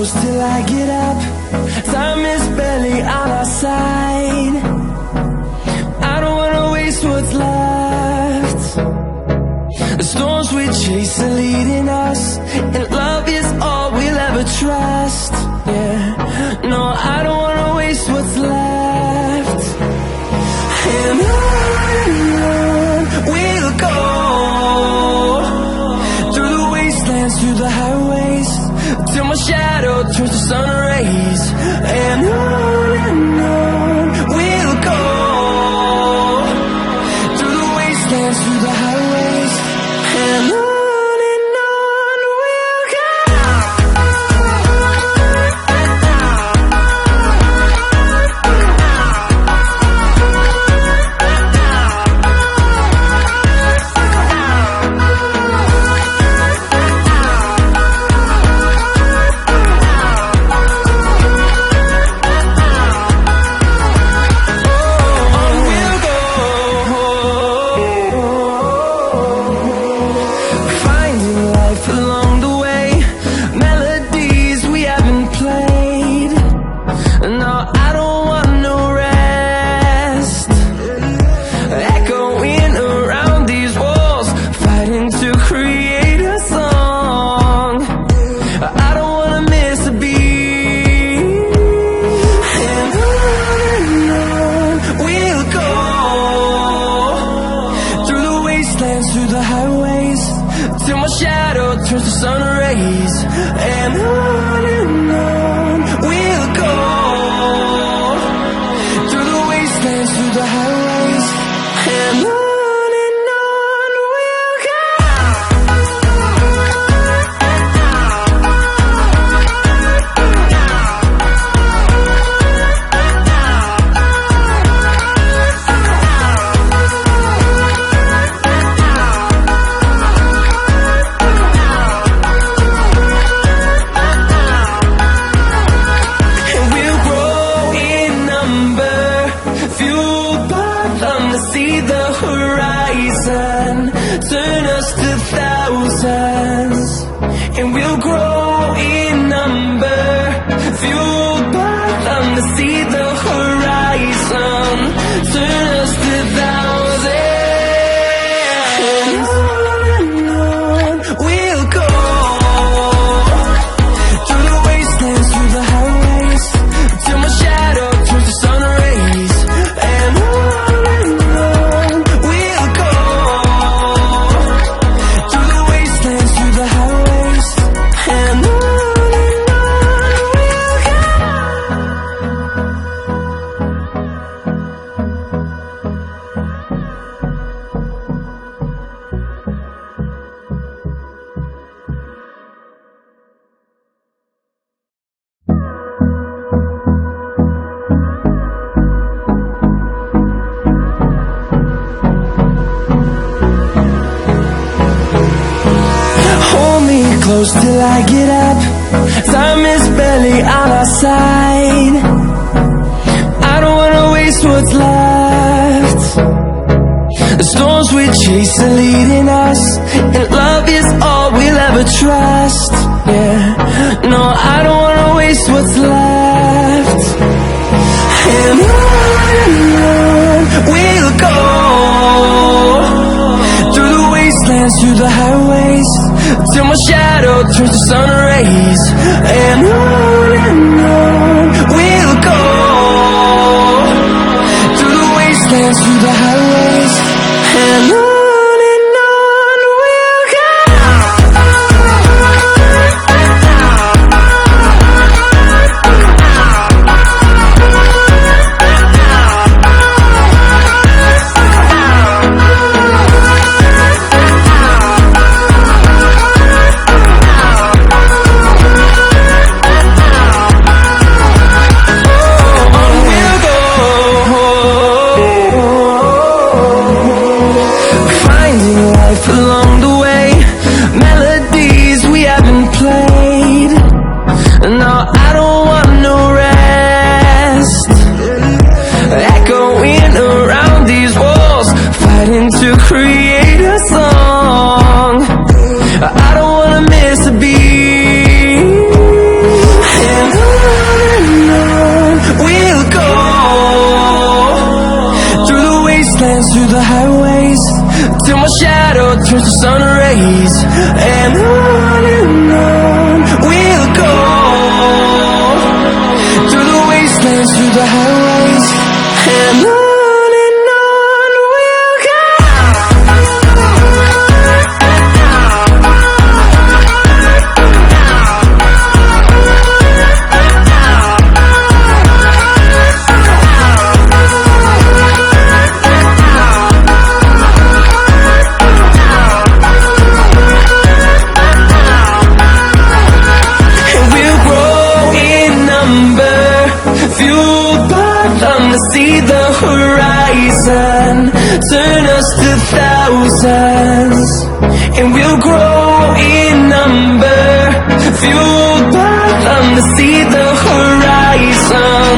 close till I get up. Time is barely on our side. I don't wanna waste what's left. The storms we chase are leading us, and love is all we'll ever trust. Yeah, no, I don't wanna waste what's left. And on we'll go, through the wastelands, through the highways, till my shadow turns to sun rays. And on we'll go, through the wastelands, through the highways, and on we'll go. Through the highways, till my shadow turns to sun rays. And on we'll go, through the wastelands, through the highways, and on we'll go. See the horizon, turn us to thousands, and we'll grow in number, fueled by them. To see the horizon, turn us to thousands, and on we'll go, through the wastelands, through the highways, till my shadow turns to sun rays. And close till I get up. Time is barely on our side. I don't wanna waste what's left. The storms we chase are leading us, and love is all we'll ever trust. Yeah, no, I don't wanna waste what's left. And on we'll go, through the wastelands, through the highways, till my shadow turns to sun rays. And on we'll go, through the wastelands, through the highways, and on. through the highways, till my shadow turns to sun rays. And on we'll go, through the wastelands, through the highways. And on we'll go. To see the horizon, turn us to thousands, and we'll grow in number, fueled by them to see the horizon.